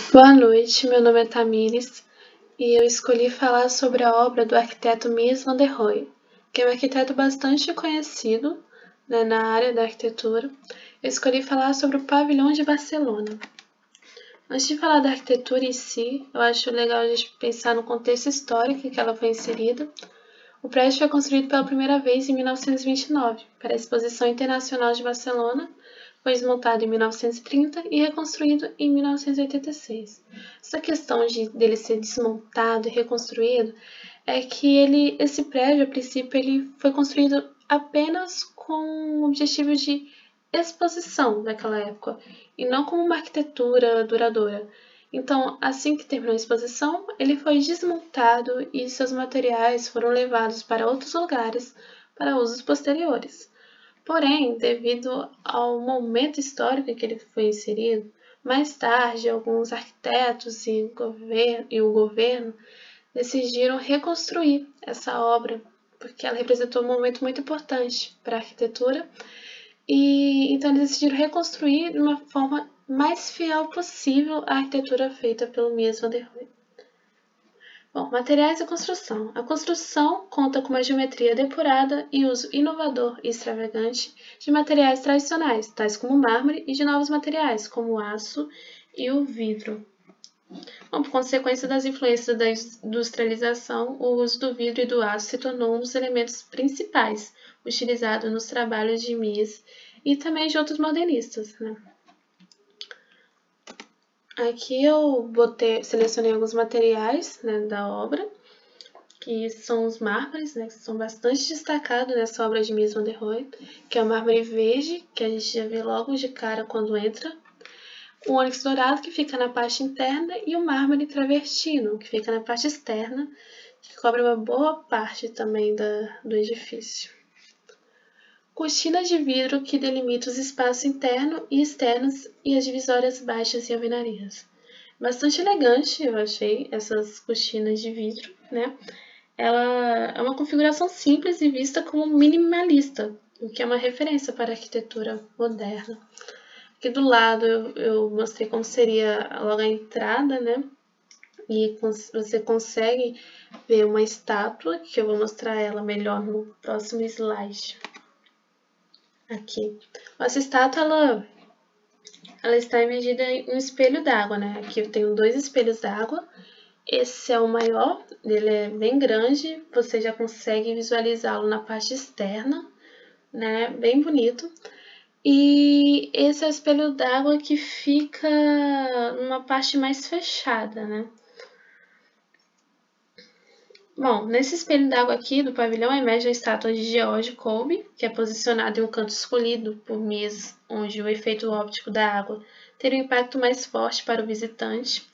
Boa noite, meu nome é Tamires e eu escolhi falar sobre a obra do arquiteto Mies van der Rohe, que é um arquiteto bastante conhecido, na área da arquitetura. Eu escolhi falar sobre o Pavilhão de Barcelona. Antes de falar da arquitetura em si, eu acho legal a gente pensar no contexto histórico em que ela foi inserida. O prédio foi construído pela primeira vez em 1929 para a Exposição Internacional de Barcelona. Foi desmontado em 1930 e reconstruído em 1986. Essa questão dele ser desmontado e reconstruído é que esse prédio, a princípio, ele foi construído apenas com o objetivo de exposição daquela época e não como uma arquitetura duradoura. Então, assim que terminou a exposição, ele foi desmontado e seus materiais foram levados para outros lugares para usos posteriores. Porém, devido ao momento histórico em que ele foi inserido, mais tarde alguns arquitetos e o governo decidiram reconstruir essa obra, porque ela representou um momento muito importante para a arquitetura, e então eles decidiram reconstruir de uma forma mais fiel possível a arquitetura feita pelo Mies van der Rohe. Bom, materiais e construção. A construção conta com uma geometria depurada e uso inovador e extravagante de materiais tradicionais, tais como o mármore, e de novos materiais, como o aço e o vidro. Bom, por consequência das influências da industrialização, o uso do vidro e do aço se tornou um dos elementos principais utilizados nos trabalhos de Mies e também de outros modernistas, Aqui eu selecionei alguns materiais, da obra, que são os mármores, que são bastante destacados nessa obra de Mies van der Rohe, que é o mármore verde, que a gente já vê logo de cara quando entra, o ônix dourado, que fica na parte interna, e o mármore travertino, que fica na parte externa, que cobre uma boa parte também do edifício. Cortinas de vidro que delimitam os espaços internos e externos e as divisórias baixas e alvenarias. Bastante elegante, eu achei, essas cortinas de vidro, Ela é uma configuração simples e vista como minimalista, o que é uma referência para a arquitetura moderna. Aqui do lado eu mostrei como seria logo a entrada, E você consegue ver uma estátua, que eu vou mostrar ela melhor no próximo slide. Aqui. Essa estátua, ela está emergida em um espelho d'água, Aqui eu tenho 2 espelhos d'água. Esse é o maior, ele é bem grande, você já consegue visualizá-lo na parte externa, Bem bonito. E esse é o espelho d'água que fica numa parte mais fechada, Bom, nesse espelho d'água aqui do pavilhão emerge a estátua de George Kolbe, que é posicionada em um canto escolhido por Mies, onde o efeito óptico da água teria um impacto mais forte para o visitante.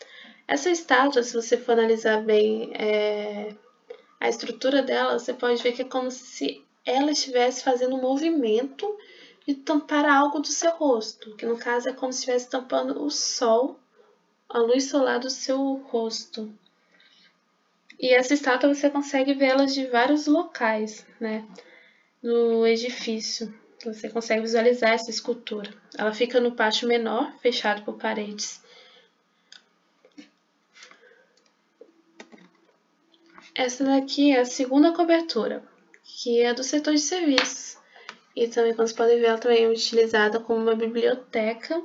Essa estátua, se você for analisar bem a estrutura dela, você pode ver que é como se ela estivesse fazendo um movimento de tampar algo do seu rosto, que no caso é como se estivesse tampando o sol, a luz solar do seu rosto. E essa estátua você consegue vê-la de vários locais, no edifício. Você consegue visualizar essa escultura. Ela fica no pátio menor, fechado por paredes. Essa daqui é a segunda cobertura, que é do setor de serviços. E também, como vocês podem ver, ela também é utilizada como uma biblioteca.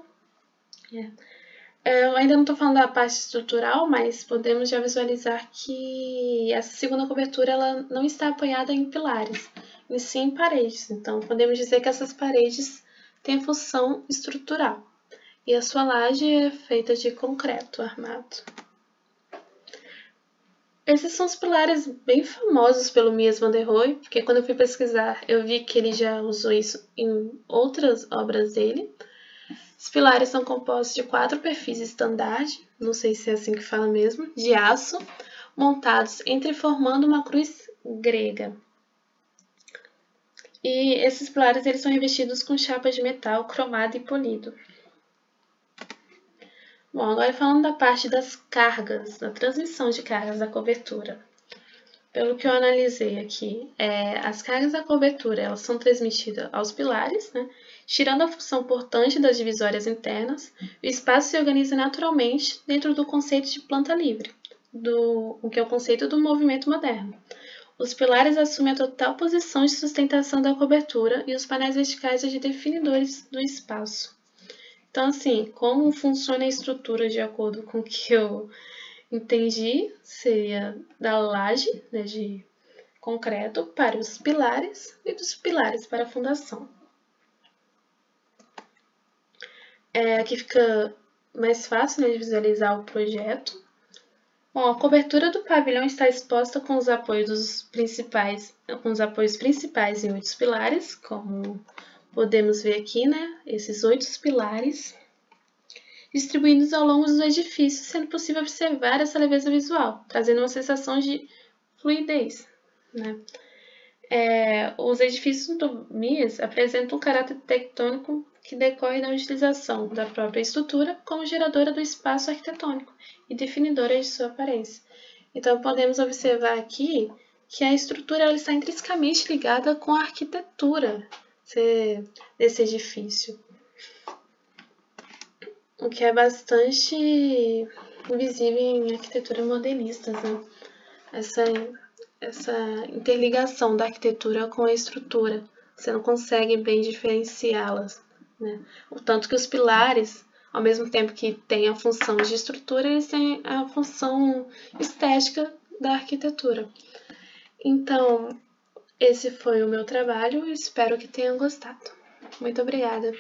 Eu ainda não estou falando da parte estrutural, mas podemos já visualizar que essa segunda cobertura ela não está apoiada em pilares, e sim em paredes. Então, podemos dizer que essas paredes têm função estrutural. E a sua laje é feita de concreto armado. Esses são os pilares bem famosos pelo Mies van der Rohe, porque quando eu fui pesquisar, eu vi que ele já usou isso em outras obras dele. Os pilares são compostos de 4 perfis standard, não sei se é assim que fala mesmo, de aço, montados formando uma cruz grega. E esses pilares eles são revestidos com chapa de metal cromado e polido. Bom, agora falando da parte das cargas, da transmissão de cargas da cobertura. Pelo que eu analisei aqui, as cargas da cobertura elas são transmitidas aos pilares, Tirando a função portante das divisórias internas, o espaço se organiza naturalmente dentro do conceito de planta livre, o que é o conceito do movimento moderno. Os pilares assumem a total posição de sustentação da cobertura e os painéis verticais de definidores do espaço. Então, assim, como funciona a estrutura de acordo com o que eu entendi, seria da laje, né, de concreto para os pilares e dos pilares para a fundação. Aqui fica mais fácil, né, de visualizar o projeto. Bom, a cobertura do pavilhão está exposta com os apoios principais em 8 pilares, como podemos ver aqui, né, esses 8 pilares distribuídos ao longo do edifício, sendo possível observar essa leveza visual, trazendo uma sensação de fluidez, né? Os edifícios do MIS apresentam um caráter tectônico que decorre da utilização da própria estrutura como geradora do espaço arquitetônico e definidora de sua aparência. Então, podemos observar aqui que a estrutura ela está intrinsecamente ligada com a arquitetura desse edifício, o que é bastante visível em arquitetura modernistas, né? Essa interligação da arquitetura com a estrutura. Você não consegue bem diferenciá-las, né? O tanto que os pilares, ao mesmo tempo que têm a função de estrutura, eles têm a função estética da arquitetura. Então, esse foi o meu trabalho e espero que tenham gostado. Muito obrigada.